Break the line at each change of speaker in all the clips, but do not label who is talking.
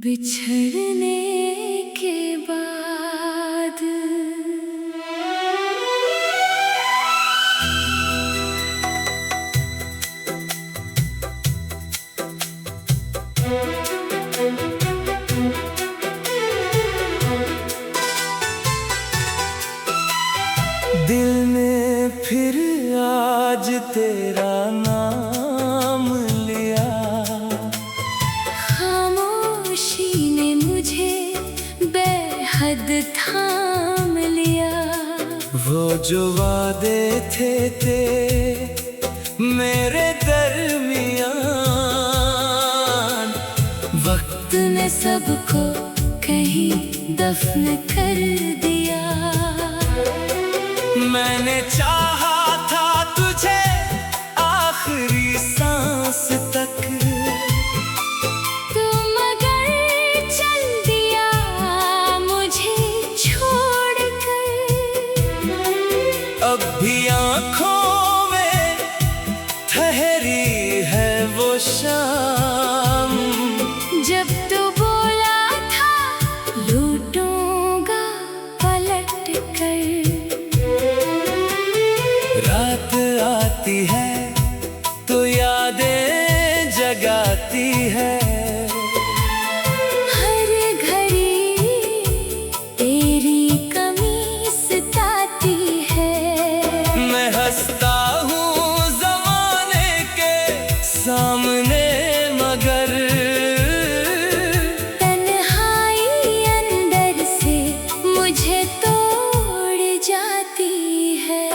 बिछड़ने के बाद
दिल ने फिर आज तेरा नाम लिया।
खामोशी ने मुझे बेहद थाम लिया।
वो जो वादे थे मेरे दरमियान,
वक्त ने सबको कहीं दफन कर दिया।
मैंने चाहा था तुझे आखिरी सांस तक,
तुम मगर चल दिया मुझे छोड़कर।
अब भी आँखों में ठहरी है वो शाम,
जब तू बोला था लूटूंगा पलट कर।
रात आती है तो यादें जगाती है।
हर घड़ी तेरी कमी सताती है।
मैं हंसता हूँ ज़माने के सामने, मगर
तन्हाई अंदर से मुझे तोड़ जाती है।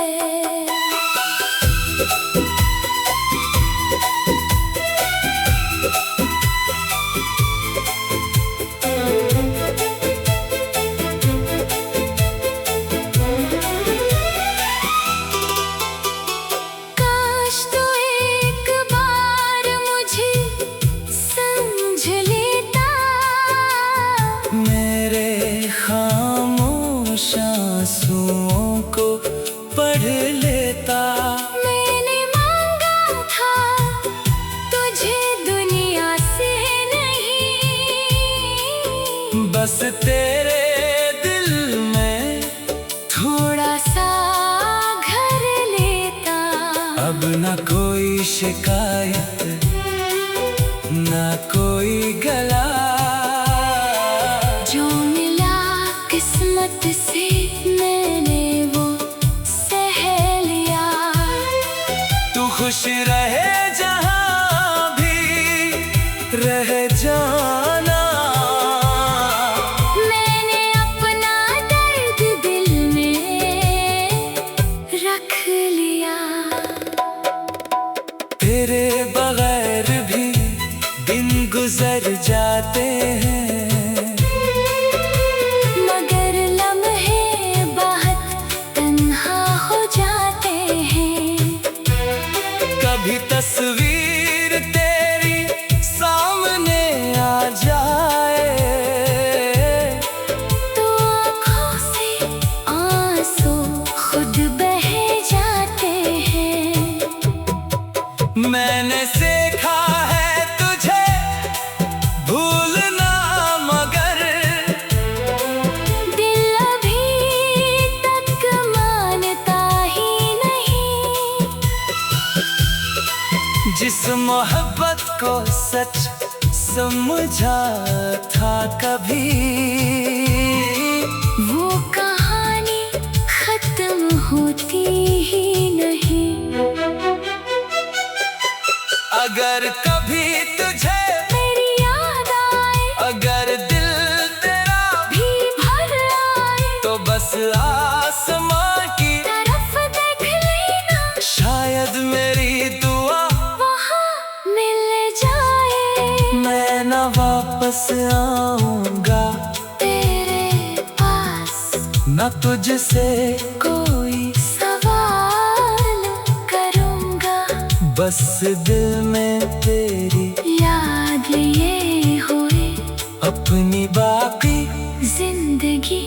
काश तो एक बार मुझे समझ लेता,
मेरे खामोश आंसुओं को पढ़ लेता।
मैंने मांगा था तुझे दुनिया से नहीं,
बस तेरे दिल में
थोड़ा सा घर लेता।
अब ना कोई शिकायत, ना कोई गला,
जो मिला किस्मत से मैंने वो सह लिया।
तू खुश रहे जहाँ भी रह जाना।
मैंने अपना दर्द दिल में रख लिया।
तेरे बगैर भी दिन गुजर जाते हैं,
मगर लम्हे बहुत तन्हा हो जाते हैं।
कभी तस्वीर तेरी सामने आ जाए
तो आँखों से आंसू खुद बह जाते हैं।
मैंने सीखा है तुझे भूलना, मगर
दिल अभी तक मानता ही नहीं।
जिस मोहब्बत को सच समझा था कभी,
वो कहानी खत्म होती ही नहीं।
अगर कभी तुझे
मेरी याद आए,
अगर दिल तेरा
भी भर आए,
तो बस आसमां की
तरफ देख लेना,
शायद मेरी दुआ
वहाँ मिल जाए।
मैं न वापस आऊंगा
तेरे पास
न तुझसे
कोई सवाल करूँगा,
बस दिल में तेरी
याद लिए हुए
अपनी बाकी
जिंदगी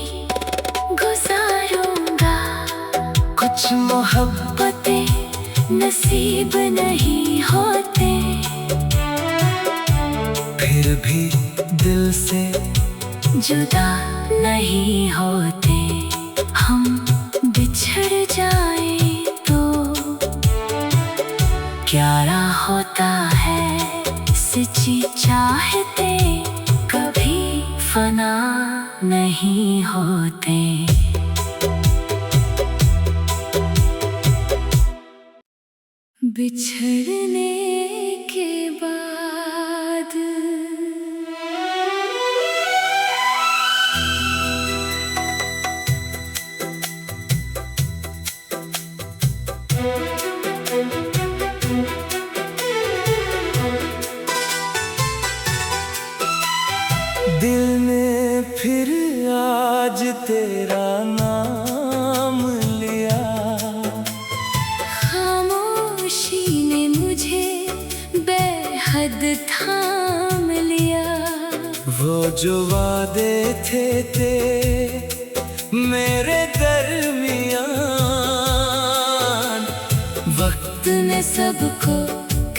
गुजारूंगा। कुछ मोहब्बतें नसीब नहीं होते,
फिर भी दिल से
जुदा नहीं होते। हम बिछड़ जाए तो प्यारा होता है। सच्ची चाहते कभी फना नहीं होते। बिछड़ने के बाद
दिल ने फिर आज तेरा नाम लिया।
खामोशी ने मुझे बेहद थाम लिया।
वो जो वादे थे मेरे दरमियान, वक्त
ने सबको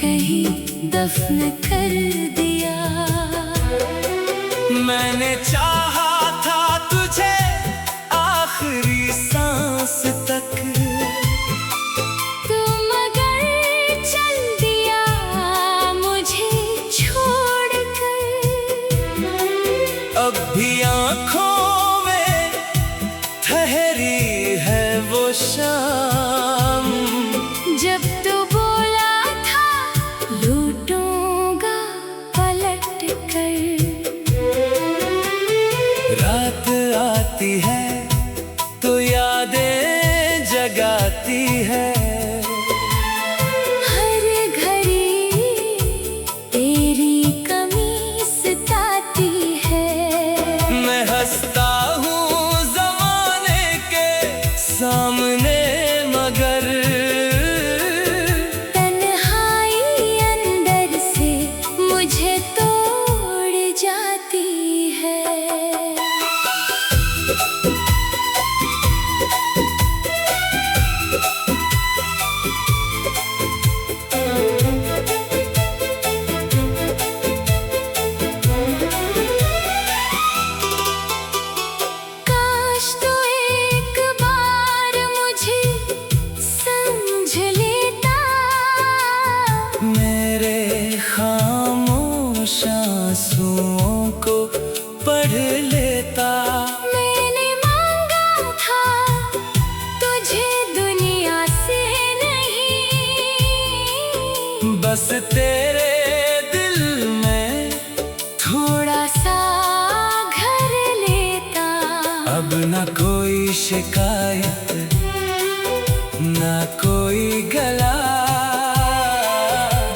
कहीं दफन कर दिया।
मैंने चाहा था तुझे आखिरी सांस तक,
तुम अगर चल दिया मुझे छोड़ कर।
अब भी आँखों में ठहरी है वो शाम,
जब तू बोला था लूटूंगा पलट कर।
रात आती है तो यादें जगाती है।
हर घड़ी तेरी कमी सताती है।
मैं हंसता हूँ ज़माने के सामने, मगर
तन्हाई अंदर से मुझे तोड़ जाती है। काश तो एक बार मुझे समझ लेता।
मेरे खामोश आंसुओं को पढ़ लेता।
मैंने मांगा था तुझे दुनिया से नहीं,
बस तेरे दिल में
थोड़ा सा घर लेता।
अब न कोई शिकायत, न कोई गला।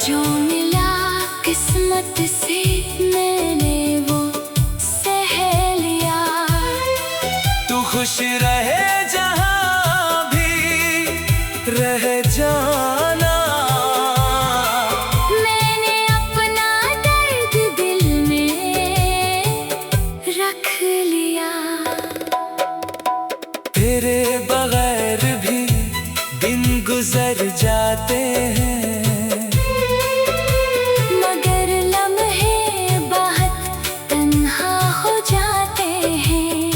जो मिला किस्मत से मैंने वो सह लिया।
तू खुश रहे जहाँ भी रह जाना।
मैंने अपना दर्द दिल में रख लिया।
तेरे बगैर भी दिन गुजर जाते हैं,
मगर लम्हे बहुत तन्हा हो जाते हैं।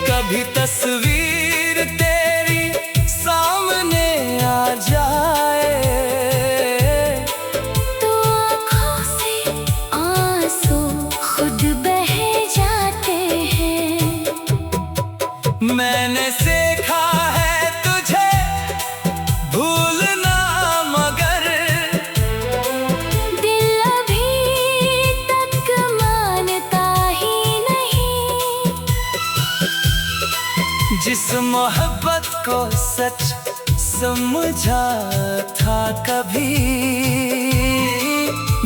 कभी तस्वीर तेरी सामने आ जाए
तो आँखों से आंसू खुद बह जाते हैं।
मैंने सीखा है तुझे भूलना, मगर
दिल अभी तक मानता ही नहीं।
जिस मोहब्बत को सच समझा था कभी,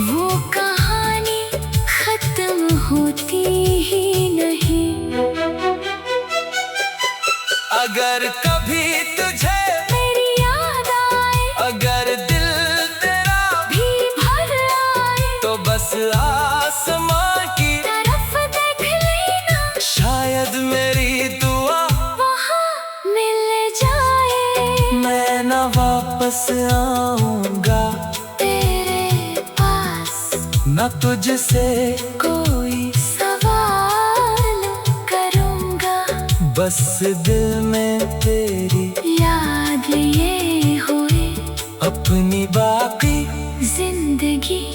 वो कहानी खत्म होती ही नहीं।
अगर कभी तुझे
मेरी याद आए,
अगर दिल तेरा
भी भर आए,
तो बस आसमां की
तरफ देख लेना।
शायद मेरी दुआ
वहाँ मिल जाए।
मैं न वापस आऊंगा
तेरे पास
न तुझसे
कोई सवाल करूँगा,
बस दिल में तेरी
याद लिए हुए
अपनी बाकी
जिंदगी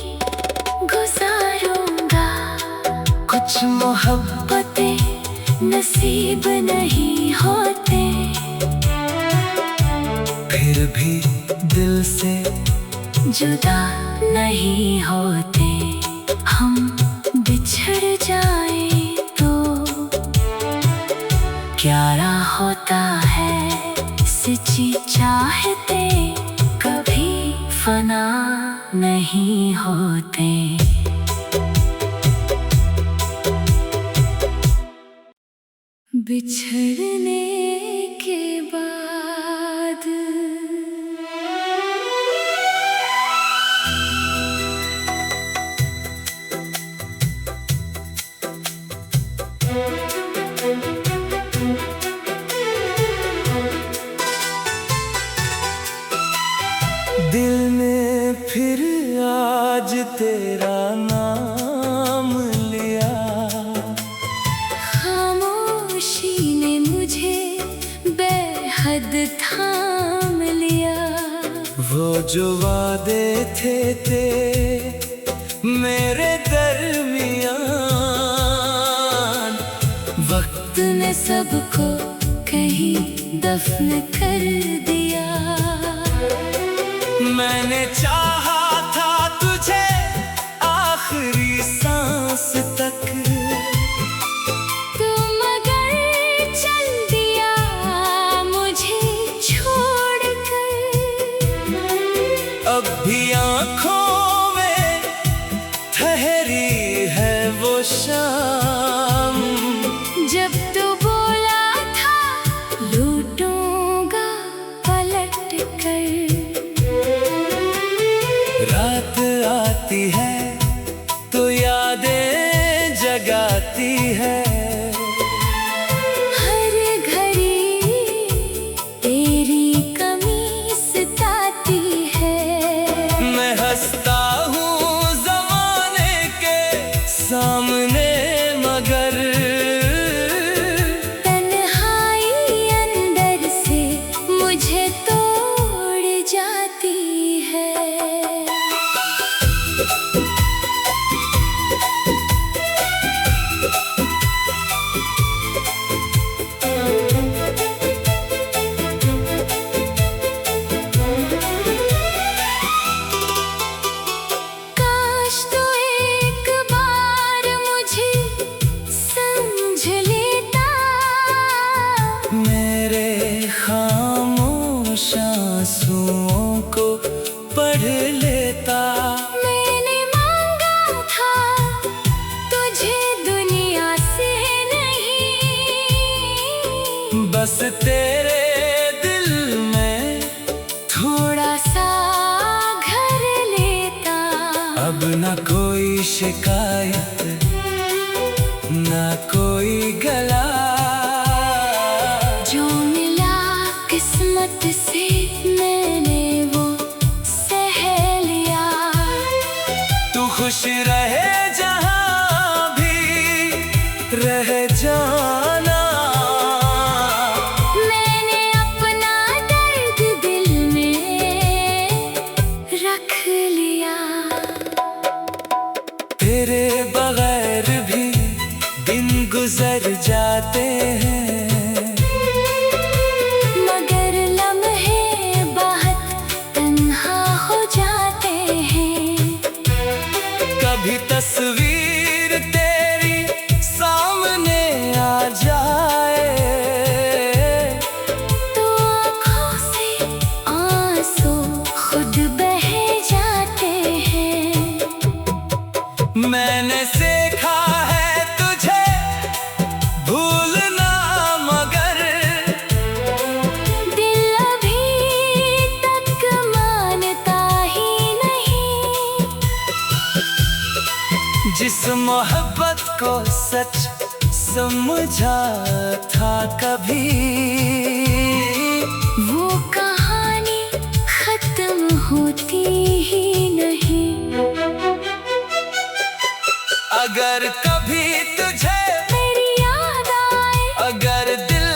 गुजारूंगा।
कुछ मोहब्बतें
नसीब नहीं होते,
फिर भी दिल से
जुदा नहीं होते। हम बिछड़ जाए तो क्या होता है, सच्ची चाहते कभी फना नहीं होते। बिछड़ने के बाद
दिल ने फिर आज तेरा नाम लिया,
खामोशी ने मुझे बेहद थाम लिया।
वो जो वादे थे मेरे दरमियान, वक्त
ने सबको कहीं दफन कर दिया।
मैंने चाहा था तुझे आखिरी सांस तक,
तुम अगर चल दिया मुझे छोड़कर।
अब भी आँखों में ठहरी है वो शाम,
जब तू बोला था लूटूंगा पलट कर।
रात आती है तो यादें जगाती है,
हर घड़ी तेरी कमी सताती है।
मैं हंसता हूँ ज़माने के सामने मगर
तन्हाई अंदर से मुझे तोड़ जाती है। काश तो एक बार मुझे समझ लेता,
मेरे खामोश आंसुओं को पढ़ लेता।
मैंने मांगा था तुझे दुनिया से नहीं,
बस तेरे दिल में
थोड़ा सा घर लेता।
अब न कोई शिकायत न कोई गला,
जो मिला किस्मत से मैंने वो सह लिया।
तू खुश रहे जहाँ भी रह जाना,
मैंने अपना दर्द दिल में रख लिया।
तेरे बगैर भी दिन गुजर जाते हैं,
मगर लम्हे बहुत तन्हा हो जाते हैं।
कभी तस्वीर तेरी सामने आ जाए
तो आँखों से आंसू खुद बह जाते हैं।
मैंने सीखा है तुझे भूलना, मगर
दिल अभी तक मानता ही नहीं।
जिस मोहब्बत को सच समझा था कभी,
वो कहानी खत्म होती ही नहीं।
अगर कभी तुझे
मेरी याद आए,
अगर दिल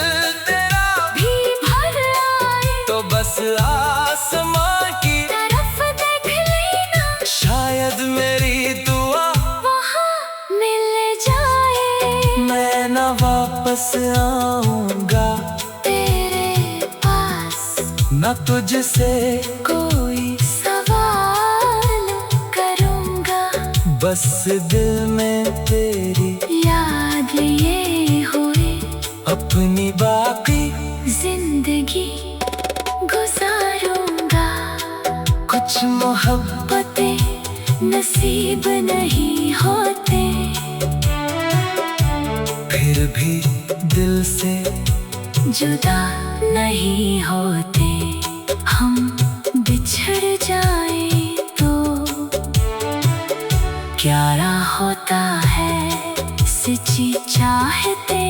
तेरा
भी भर आए,
तो बस आसमां की
तरफ देख लेना,
शायद मेरी दुआ
वहाँ मिल जाए।
मैं न वापस आऊंगा
तेरे पास
न तुझसे
कोई सवाल करूँगा,
बस दिल में तेरी
याद ये हुए
अपनी बाकी
जिंदगी गुजारूंगा।
कुछ मोहब्बत
मोहब्बतें नसीब नहीं होते,
फिर भी दिल से
जुदा नहीं होते। हम बिछड़ जाए तो प्यारा होता है, सच्ची चाहते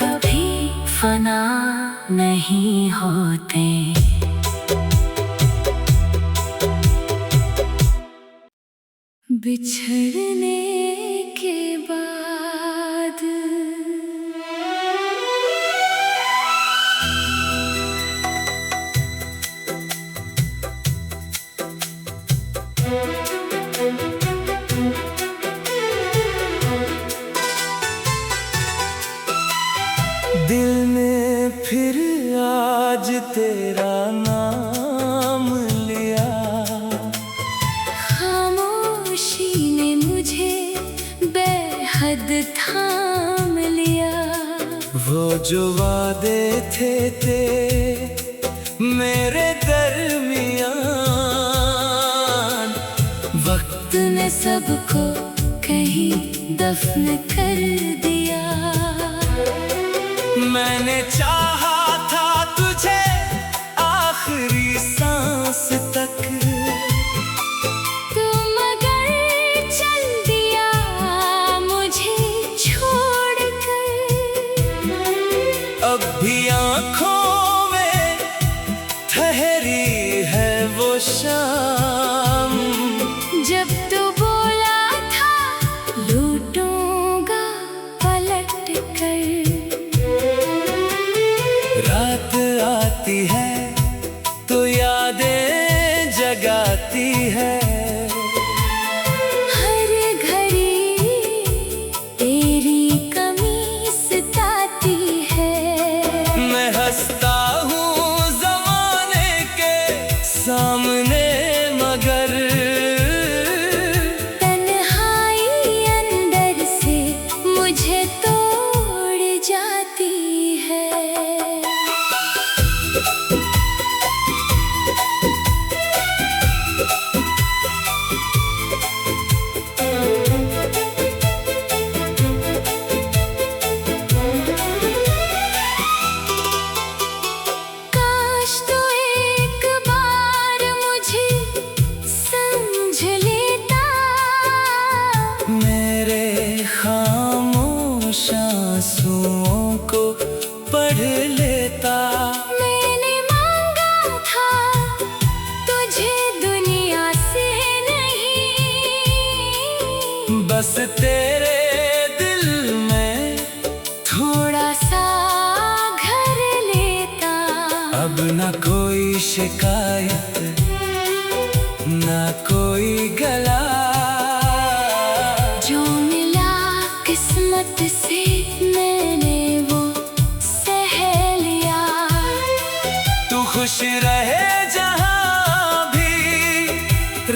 कभी फना नहीं होते। बिछड़ने के बाद
दिल ने फिर आज तेरा नाम लिया,
खामोशी ने मुझे बेहद थाम लिया।
वो जो वादे थे मेरे दरमियान, वक्त
तूने सबको कहीं दफन कर दिया।
मैंने चाहा था तुझे आखिरी सांस तक,
तू मगर चल दिया मुझे छोड़ कर।
अब भी आँखों में ठहरी है वो शाम,
जब तू बोला था लूटूंगा पलट कर।
रात आती है तो यादें जगाती है,
हर घड़ी तेरी कमी सताती है।
मैं हंसता हूँ ज़माने के सामने मगर
तन्हाई अंदर से मुझे तोड़ जाती है। काश तो एक बार मुझे समझ लेता,
मेरे खामोश आंसुओं को पढ़ लेता।
मैंने मांगा था तुझे दुनिया से नहीं,
बस तेरे दिल में
थोड़ा सा घर लेता।
अब न कोई शिकायत न कोई गला,
जो मिला किस्मत से मैंने वो सह लिया।
तू खुश रहे जहाँ भी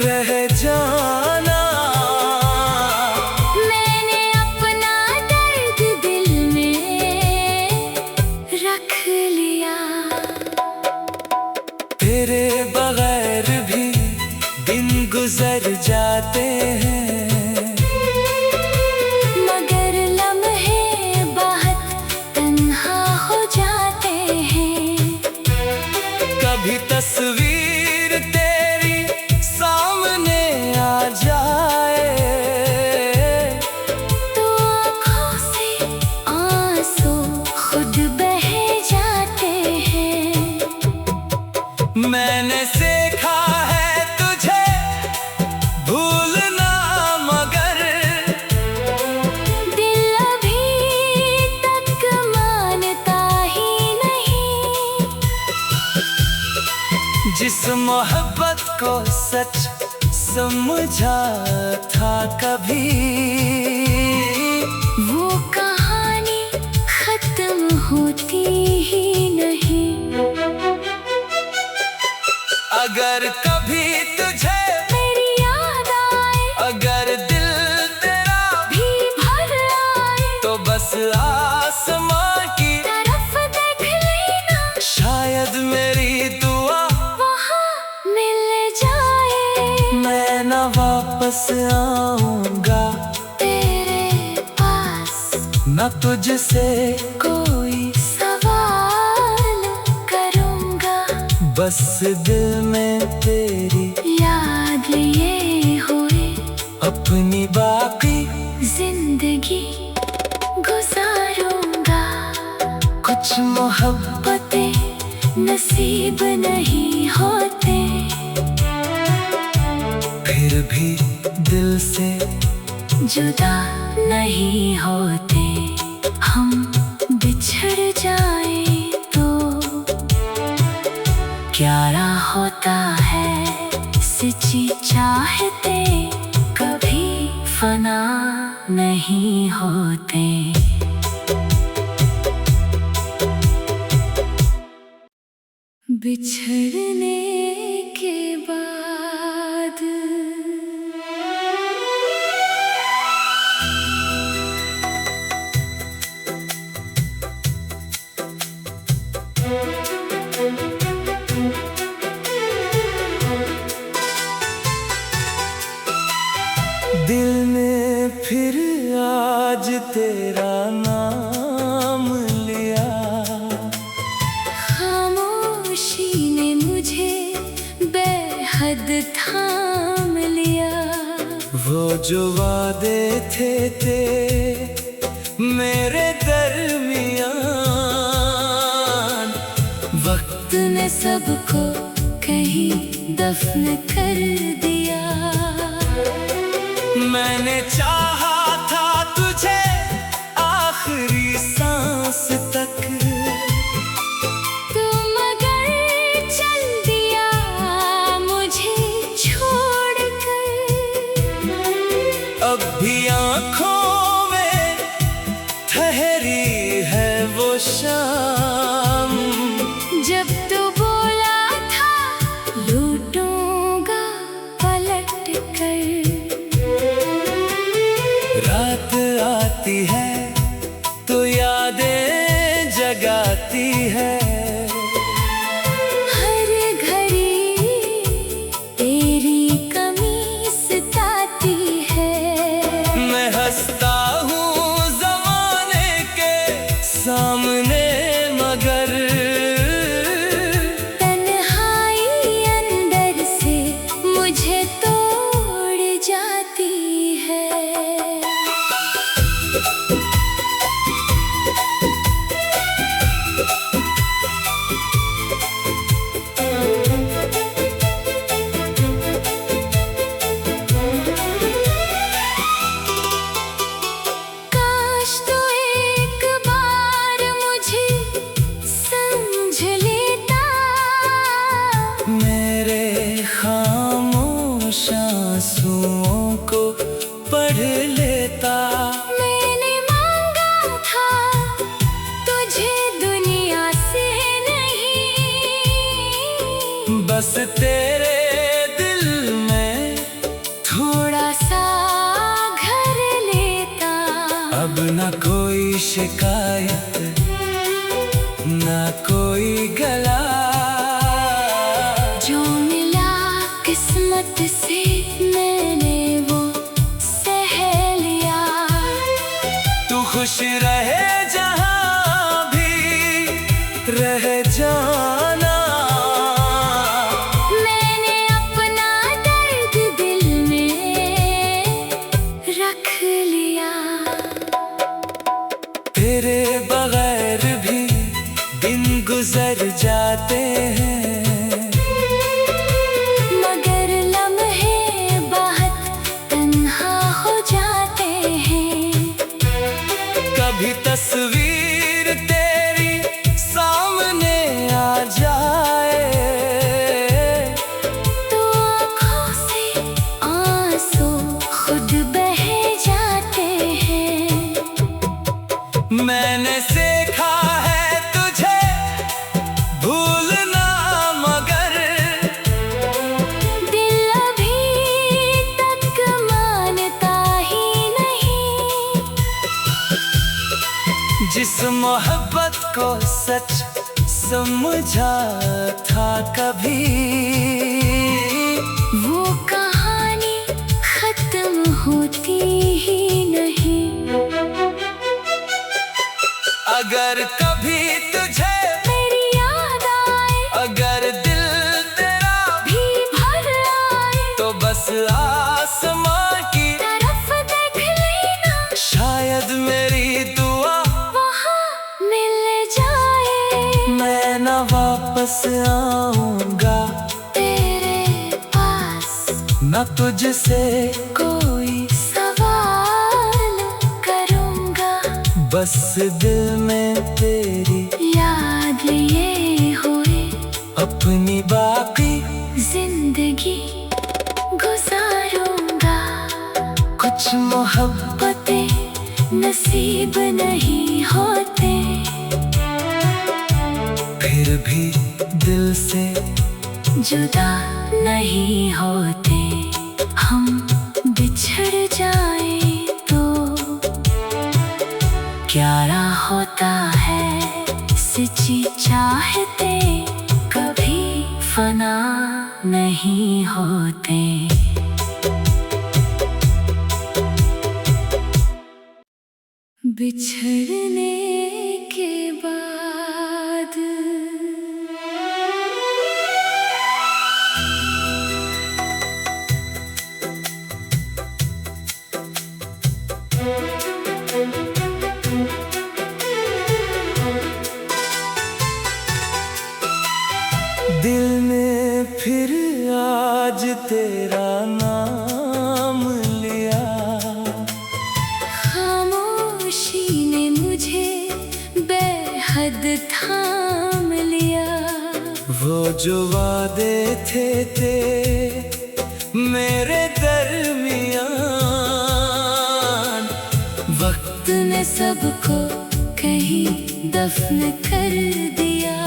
रह जाना,
मैंने अपना दर्द दिल में रख लिया।
तेरे बगैर भी दिन गुजर जाते हैं,
मगर लम्हे
जिस मोहब्बत को सच समझा था कभी,
वो कहानी खत्म होती ही नहीं।
अगर कभी तुझे
मेरी याद आए,
अगर दिल तेरा
भी भर आए,
तो बस आसमां की
तरफ देख लेना,
शायद मेरी दुआ
वहाँ मिल जाए।
मैं न वापस आऊंगा
तेरे पास
न तुझसे
कोई सवाल करूँगा,
बस दिल में तेरी
याद लिए हुए
अपनी बाकी
जिंदगी गुजारूंगा।
कुछ
मोहब्बतें नसीब नहीं होते,
फिर भी दिल से
जुदा नहीं होते। हम बिछड़ जाए तो प्यारा होता है, सच्ची चाहते कभी फना नहीं होते। बिछड़ने के बाद
दिल ने फिर आज तेरा नाम लिया,
खामोशी ने मुझे बेहद थाम लिया।
वो जो वादे थे मेरे दरमियान, वक्त
तूने सबको कहीं दफन कर दिया।
मैंने चाहा था तुझे आखिरी सांस तक,
तू मगर चल दिया मुझे छोड़कर।
अब भी आँखों में ठहरी है वो शाम,
जब तू बोला था लूटूंगा पलट कर।
रात आती है तो यादें जगाती है,
हर घड़ी तेरी कमी सताती है।
मैं हंसता हूँ ज़माने के सामने मगर
तन्हाई अंदर से मुझे तोड़ जाती है। काश तो एक बार मुझे समझ लेता,
मेरे खामोश आंसुओं को पढ़ लेता।
मैंने मांगा था तुझे दुनिया से नहीं,
बस तेरे दिल में
थोड़ा सा घर लेता।
अब न कोई शिकायत न कोई गला,
जो मिला किस्मत से मैंने वो सह लिया।
तू खुश रहे जहाँ भी रह जाना,
मैंने अपना दर्द दिल में रख लिया।
तेरे बगैर भी दिन गुजर जाते हैं,
मगर लम्हे बहुत तन्हा हो जाते हैं।
कभी तस्वीर तेरी सामने आ जाए जिस मोहब्बत को सच समझा था कभी,
वो कहानी खत्म होती ही नहीं।
अगर कभी तुझे
मेरी याद आए,
अगर दिल तेरा
भी भर आए,
तो बस आसमां की
तरफ देख लेना,
शायद मेरी दुआ
वहाँ मिल जाए।
मैं न वापस आऊंगा
तेरे पास
न तुझसे
कोई सवाल करूँगा,
बस दिल में तेरी
याद लिए हुए
अपनी बाकी
जिंदगी गुजारूंगा।
कुछ मोहब्बतें
नसीब नहीं होते,
फिर भी दिल से
जुदा नहीं होते। हम बिछड़ जाए तो प्यारा होता है, सच्ची चाहते कभी फना नहीं होते। बिछड़ने के बाद
दिल ने फिर आज तेरा नाम लिया,
खामोशी ने मुझे बेहद थाम लिया।
वो जो वादे थे मेरे दरमियान, वक्त
ने सबको कहीं दफन कर दिया।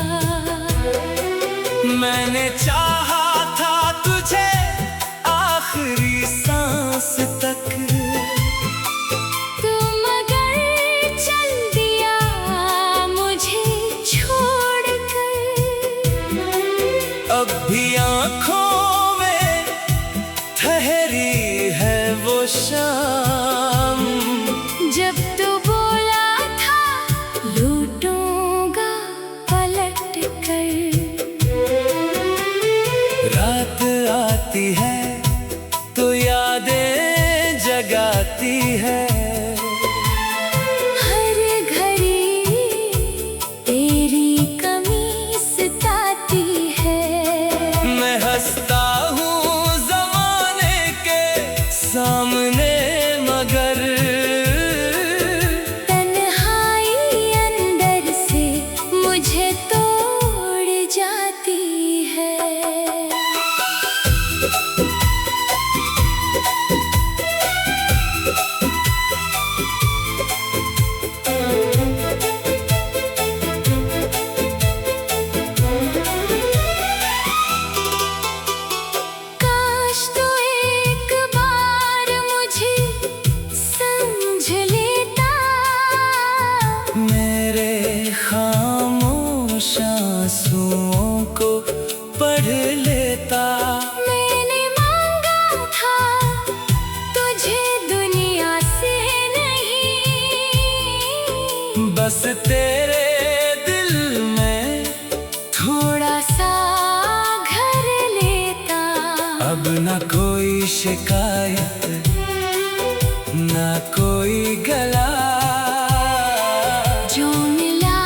मैंने चाहा था तुझे आखिरी सांस तक,
तुम अगर चल दिया मुझे छोड़ कर,
अब भी आँखों में ठहरी है वो शाम,
जब तू बोला था लूटूंगा पलट कर।
रात आती है तो यादें जगाती है,
हर घड़ी तेरी कमी सताती है।
मैं हंसता हूँ ज़माने के सामने मगर
तन्हाई अंदर से मुझे तोड़ जाती है। काश तो एक बार मुझे समझ लेता,
मेरे खामोश आंसुओं को पढ़ लेता।
मैंने मांगा था तुझे दुनिया से नहीं,
बस तेरे दिल में
थोड़ा सा घर लेता।
अब न कोई शिकायत न कोई गला,
जो मिला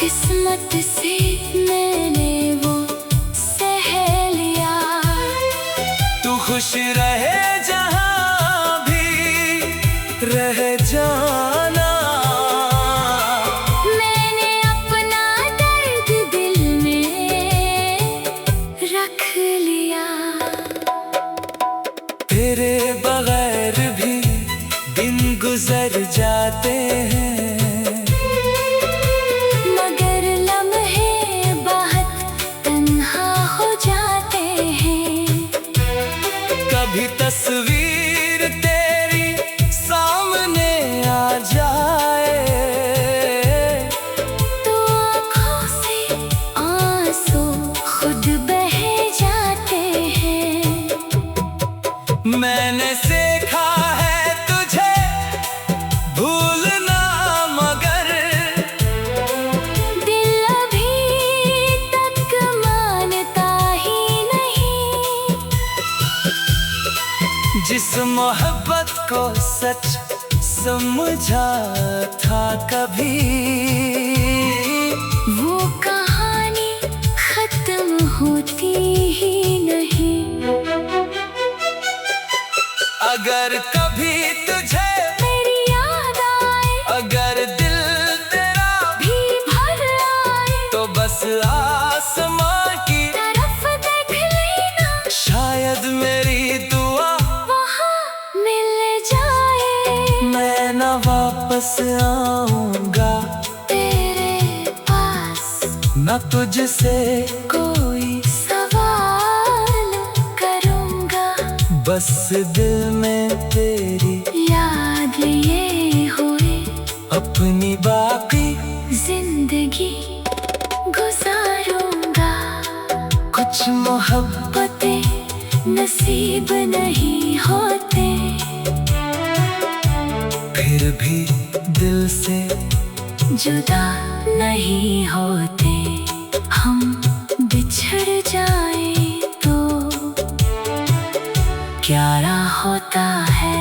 किस्मत से मैंने वो सह लिया।
तू खुश रहे जहाँ भी रह जाना,
मैंने अपना दर्द दिल में रख लिया।
तेरे बगैर भी दिन गुजर जाते हैं,
मगर लम्हे बहुत तन्हा हो जाते हैं।
कभी तस्वीर तेरी सामने आ जाए इस मोहब्बत को सच समझा था कभी।
वो कहानी खत्म होती ही नहीं।
अगर कभी तुझे
मेरी याद आए,
अगर दिल तेरा
भी भर आए,
तो बस आसमां की
तरफ देख लेना,
शायद मेरी दुआ
वहाँ मिल जाए।
मैं न वापस आऊंगा
तेरे पास
न तुझसे
कोई सवाल करूँगा,
बस दिल में तेरी
याद लिए हुए
अपनी बाकी
जिंदगी गुजारूंगा।
कुछ मोहब्बतें
नसीब नहीं होते,
फिर भी दिल से
जुदा नहीं होते। हम बिछड़ जाए तो प्यारा होता है,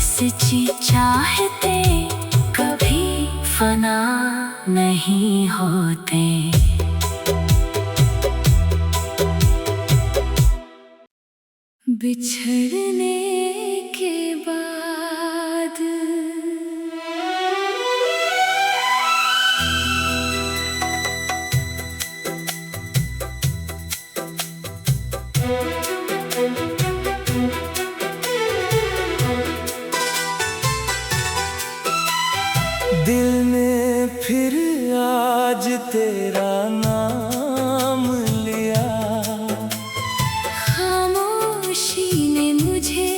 सच्ची चाहते कभी फना नहीं होते। बिछड़ने के बाद
दिल ने फिर आज तेरा नाम लिया।
खामोशी ने मुझे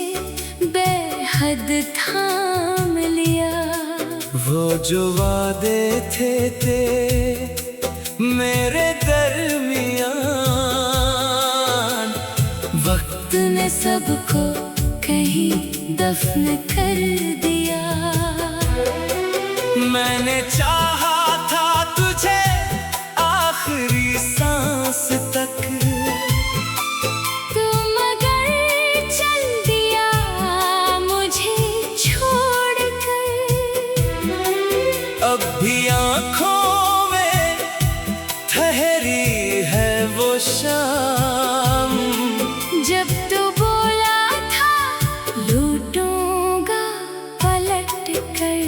बेहद थाम लिया।
वो जो वादे थे मेरे दरमियान, वक्त
ने सबको कहीं दफन कर दिया।
मैंने चाहा था तुझे आखिरी सांस तक,
तुम अगर चल दिया मुझे छोड़कर।
अब भी आँखों में ठहरी है वो शाम,
जब तू बोला था लूटूंगा पलट कर।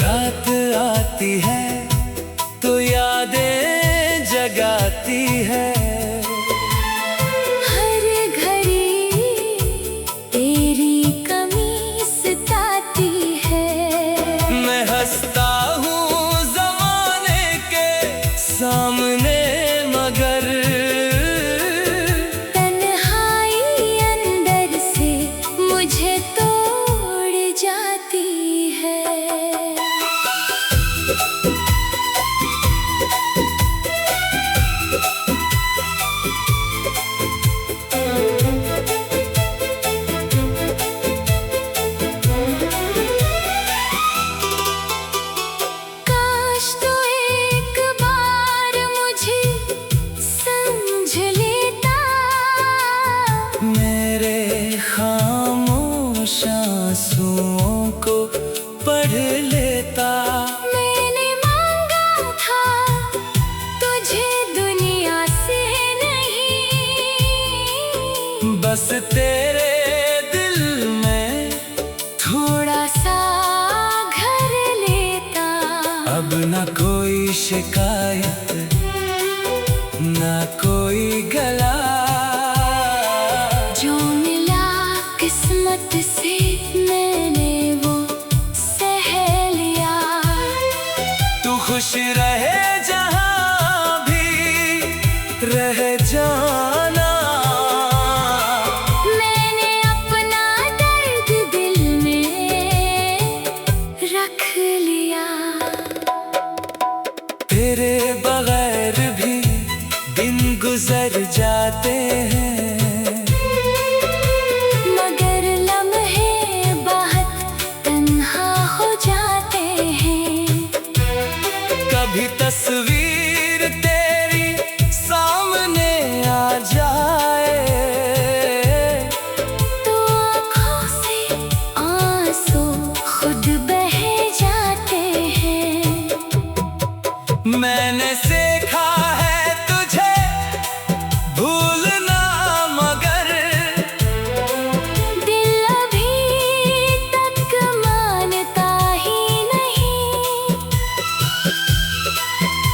रात आती है तो यादें जगाती है,
हर घड़ी तेरी कमी सताती है।
मैं हंसता हूँ ज़माने के सामने मगर
तन्हाई अंदर से मुझे तोड़ जाती है। काश तो एक बार मुझे समझ लेता,
मेरे खामोश आंसुओं को पढ़ लेता।
मैंने मांगा था तुझे दुनिया से नहीं,
बस तेरे दिल में
थोड़ा सा घर लेता।
अब न कोई शिकायत न कोई गला,
जो मिला किस्मत से मैंने वो सह लिया।
तू खुश रहे जहाँ भी रह जाना।
मैंने अपना दर्द दिल में रख लिया।
तेरे बगैर भी दिन गुजर जाते हैं,
मगर लम्हे बहुत तन्हा हो जाते हैं।
कभी तस्वीर तेरी सामने आ जाए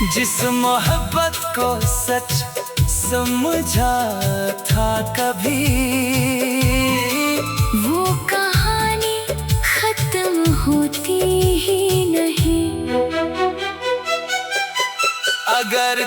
जिस मोहब्बत को सच समझा था कभी,
वो कहानी खत्म होती ही नहीं।
अगर